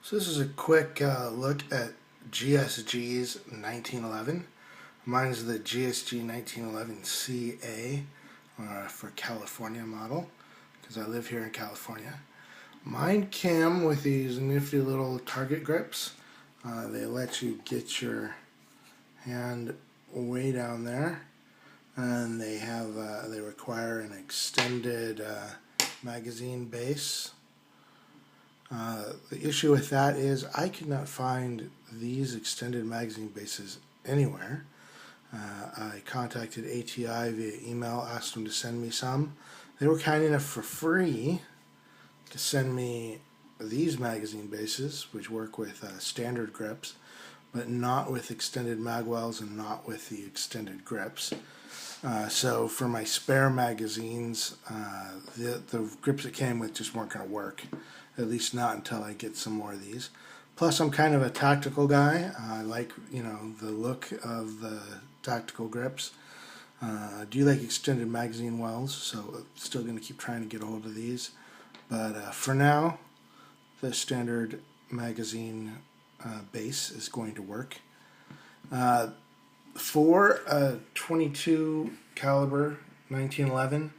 So this is a quick look at GSG's 1911. Mine is the GSG 1911CA for California model because I live here in California. Mine came with these nifty little target grips. They let you get your hand way down there, and they require an extended magazine base. The issue with that is I could not find these extended magazine bases anywhere. I contacted ATI via email, asked them to send me some. They were kind enough for free to send me these magazine bases, which work with standard grips, but not with extended magwells and not with the extended grips. So for my spare magazines, the grips it came with just weren't going to work, at least not until I get some more of these. Plus, I'm kind of a tactical guy. I like, the look of the tactical grips. I do like extended magazine wells, so still going to keep trying to get a hold of these. But for now, the standard magazine base is going to work. For a 22 caliber 1911,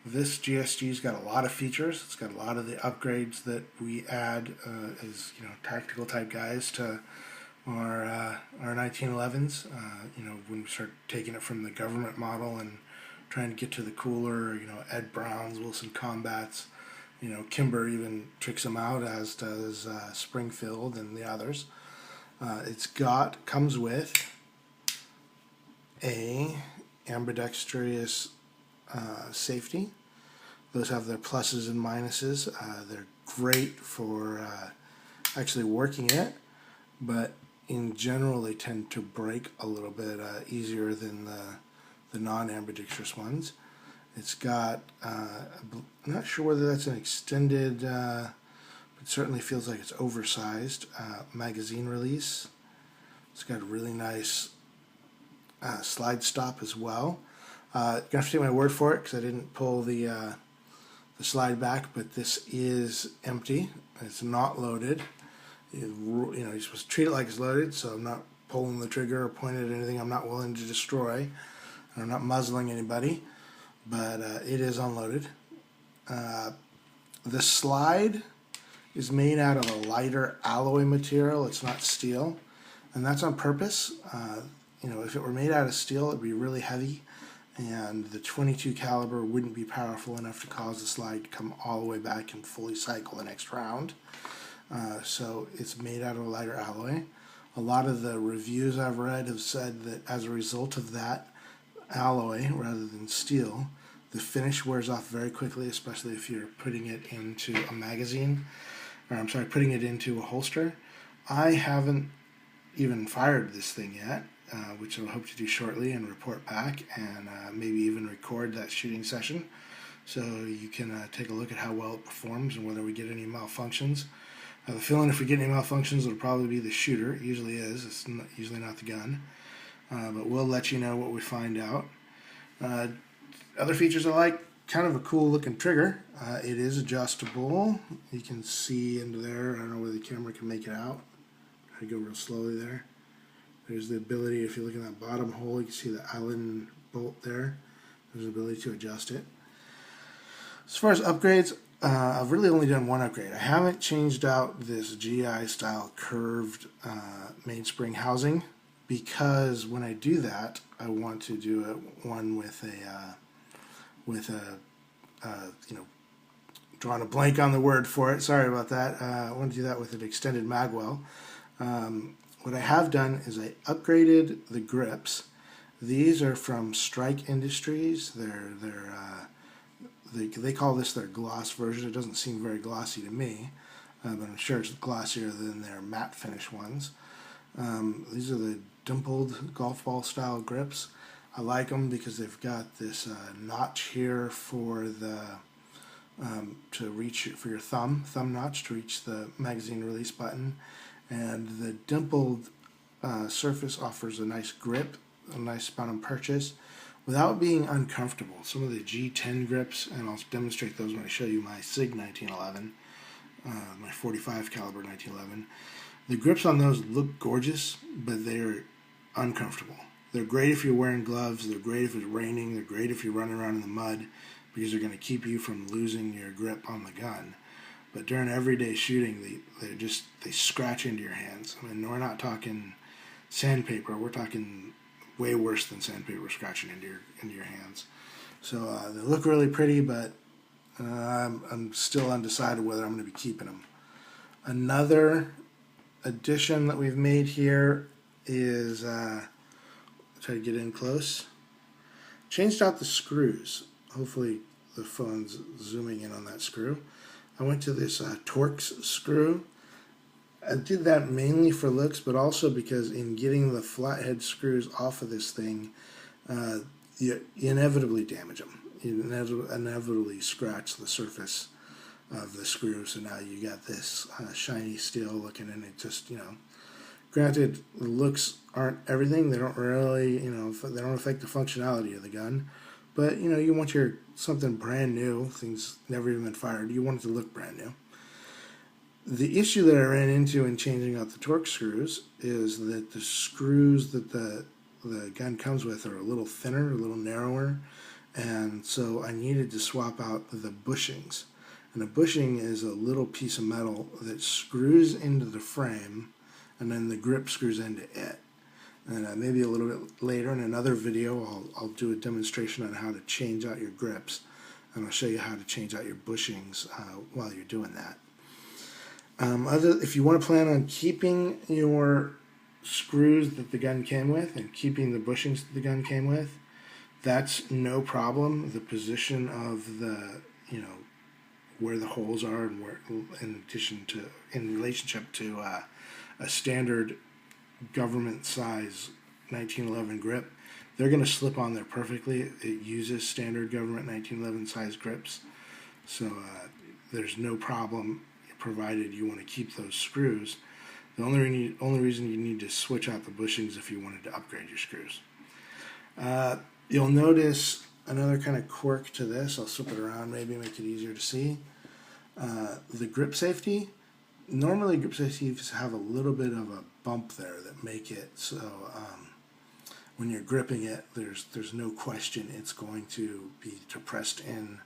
this GSG's got a lot of features. It's got a lot of the upgrades that we add as tactical type guys to our 1911s. When we start taking it from the government model and trying to get to the cooler, Ed Brown's, Wilson Combats, Kimber even tricks them out, as does Springfield and the others. Comes with a ambidextrous safety. Those have their pluses and minuses. They're great for actually working it, but in general they tend to break a little bit easier than the non-ambidextrous ones. It's got, I'm not sure whether that's an extended, but it certainly feels like it's oversized magazine release. It's got a really nice slide stop as well. You're going to have to take my word for it because I didn't pull the slide back, but this is empty. It's not loaded. You're supposed to treat it like it's loaded, so I'm not pulling the trigger or pointing at anything I'm not willing to destroy. And I'm not muzzling anybody, but it is unloaded. The slide is made out of a lighter alloy material. It's not steel, and that's on purpose. If it were made out of steel, it'd be really heavy, and the 22 caliber wouldn't be powerful enough to cause the slide to come all the way back and fully cycle the next round. So it's made out of a lighter alloy. A lot of the reviews I've read have said that as a result of that alloy rather than steel, the finish wears off very quickly, especially if you're putting it into a magazine, putting it into a holster. I haven't even fired this thing yet, which I'll hope to do shortly and report back, and maybe even record that shooting session so you can take a look at how well it performs and whether we get any malfunctions. I have a feeling if we get any malfunctions, it'll probably be the shooter. It usually is. It's usually not the gun. But we'll let you know what we find out. Other features I like, kind of a cool looking trigger. It is adjustable. You can see into there. I don't know whether the camera can make it out. I go real slowly there. There's the ability, if you look in that bottom hole, you can see the Allen bolt there. There's the ability to adjust it. As far as upgrades, I've really only done one upgrade. I haven't changed out this GI style curved mainspring housing because when I do that, I want to do one with drawing a blank on the word for it. Sorry about that. I want to do that with an extended magwell. What I have done is I upgraded the grips. These are from Strike Industries. They call this their gloss version. It doesn't seem very glossy to me, but I'm sure it's glossier than their matte finish ones. These are the dimpled golf ball style grips. I like them because they've got this notch here for the to reach for your thumb notch to reach the magazine release button, and the dimpled surface offers a nice grip, a nice spot on purchase, without being uncomfortable. Some of the G10 grips, and I'll demonstrate those when I show you my SIG 1911, my .45 caliber 1911. The grips on those look gorgeous, but they're uncomfortable. They're great if you're wearing gloves. They're great if it's raining. They're great if you're running around in the mud, because they're going to keep you from losing your grip on the gun. But during everyday shooting, they scratch into your hands. I mean, we're not talking sandpaper. We're talking way worse than sandpaper scratching into your hands. So they look really pretty, but I'm still undecided whether I'm going to be keeping them. Another addition that we've made here is, try to get in close, changed out the screws. Hopefully the phone's zooming in on that screw. I went to this Torx screw. I did that mainly for looks, but also because in getting the flathead screws off of this thing, you inevitably damage them. You inevitably scratch the surface of the screw, so now you got this shiny steel looking, and it just, granted, the looks aren't everything. They don't really, they don't affect the functionality of the gun. But, you want something brand new, things never even been fired. You want it to look brand new. The issue that I ran into in changing out the Torx screws is that the screws that the gun comes with are a little thinner, a little narrower, and so I needed to swap out the bushings. And a bushing is a little piece of metal that screws into the frame, and then the grip screws into it. And maybe a little bit later in another video, I'll do a demonstration on how to change out your grips, and I'll show you how to change out your bushings while you're doing that. If you want to plan on keeping your screws that the gun came with and keeping the bushings that the gun came with, that's no problem. The position of the, where the holes are, and where, in relationship to a standard government size 1911 grip, they're going to slip on there perfectly. It uses standard government 1911 size grips, so there's no problem, provided you want to keep those screws. The only reason you need to switch out the bushings if you wanted to upgrade your screws. You'll notice another kind of quirk to this. I'll flip it around, maybe make it easier to see. The grip safety. Normally grip safeties have a little bit of a bump there that make it so when you're gripping it, there's no question it's going to be depressed in,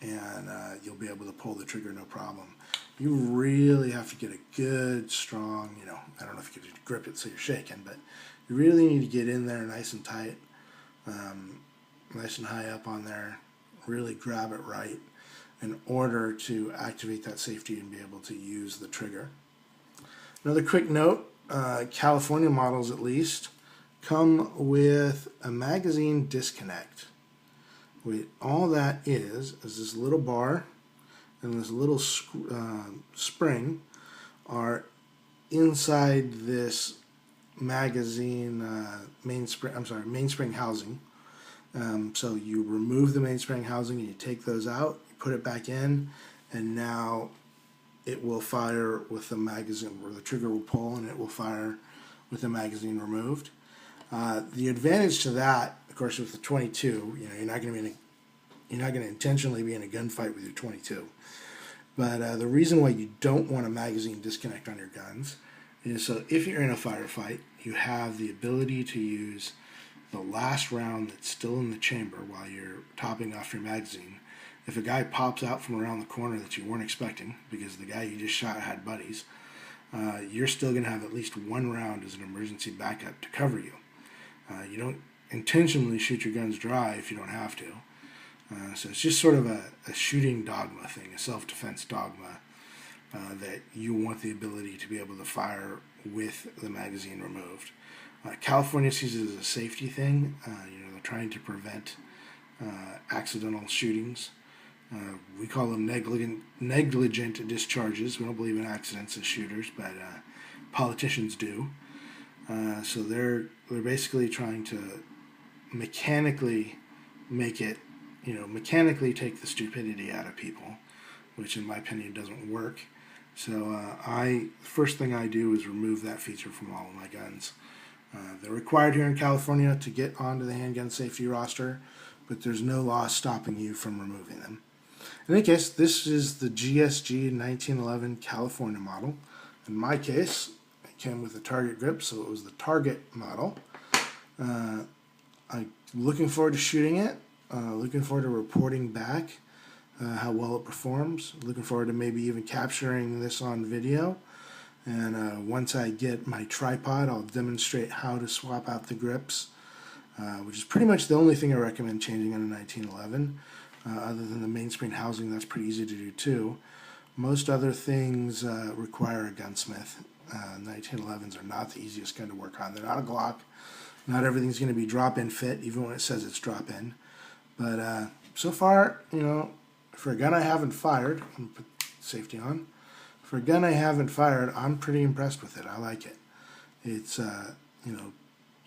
and you'll be able to pull the trigger no problem. You really have to get a good, strong, I don't know if you could grip it so you're shaking, but you really need to get in there nice and tight, nice and high up on there, really grab it right in order to activate that safety and be able to use the trigger. Another quick note, California models at least come with a magazine disconnect. All that is this little bar and this little spring are inside this magazine mainspring housing. So you remove the mainspring housing and you take those out, you put it back in, and now it will fire with the magazine, where the trigger will pull and it will fire with the magazine removed. The advantage to that, of course, with the 22, you're not going to intentionally be in a gunfight with your 22. But the reason why you don't want a magazine disconnect on your guns is so if you're in a firefight, you have the ability to use the last round that's still in the chamber while you're topping off your magazine. If a guy pops out from around the corner that you weren't expecting, because the guy you just shot had buddies, you're still going to have at least one round as an emergency backup to cover you. You don't intentionally shoot your guns dry if you don't have to. So it's just sort of a shooting dogma thing, a self-defense dogma, that you want the ability to be able to fire with the magazine removed. California sees it as a safety thing. They're trying to prevent accidental shootings. We call them negligent discharges. We don't believe in accidents as shooters, but politicians do. So they're basically trying to mechanically make it, mechanically take the stupidity out of people, which in my opinion doesn't work. So first thing I do is remove that feature from all of my guns. They're required here in California to get onto the handgun safety roster, but there's no law stopping you from removing them. In any case, this is the GSG 1911 California model. In my case, it came with a Target grip, so it was the Target model. I'm looking forward to shooting it, looking forward to reporting back how well it performs, looking forward to maybe even capturing this on video. And once I get my tripod, I'll demonstrate how to swap out the grips, which is pretty much the only thing I recommend changing on a 1911. Other than the mainspring housing, that's pretty easy to do too. Most other things require a gunsmith. 1911s are not the easiest gun to work on. They're not a Glock. Not everything's going to be drop-in fit, even when it says it's drop-in. But so far, for a gun I haven't fired, I'm gonna put safety on. For a gun I haven't fired, I'm pretty impressed with it. I like it. It's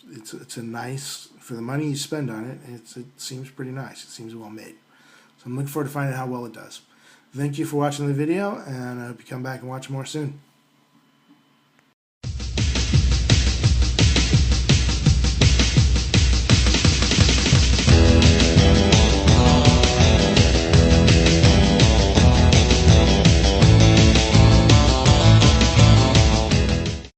it's a nice, for the money you spend on it. It seems pretty nice. It seems well made. So I'm looking forward to finding out how well it does. Thank you for watching the video, and I hope you come back and watch more soon.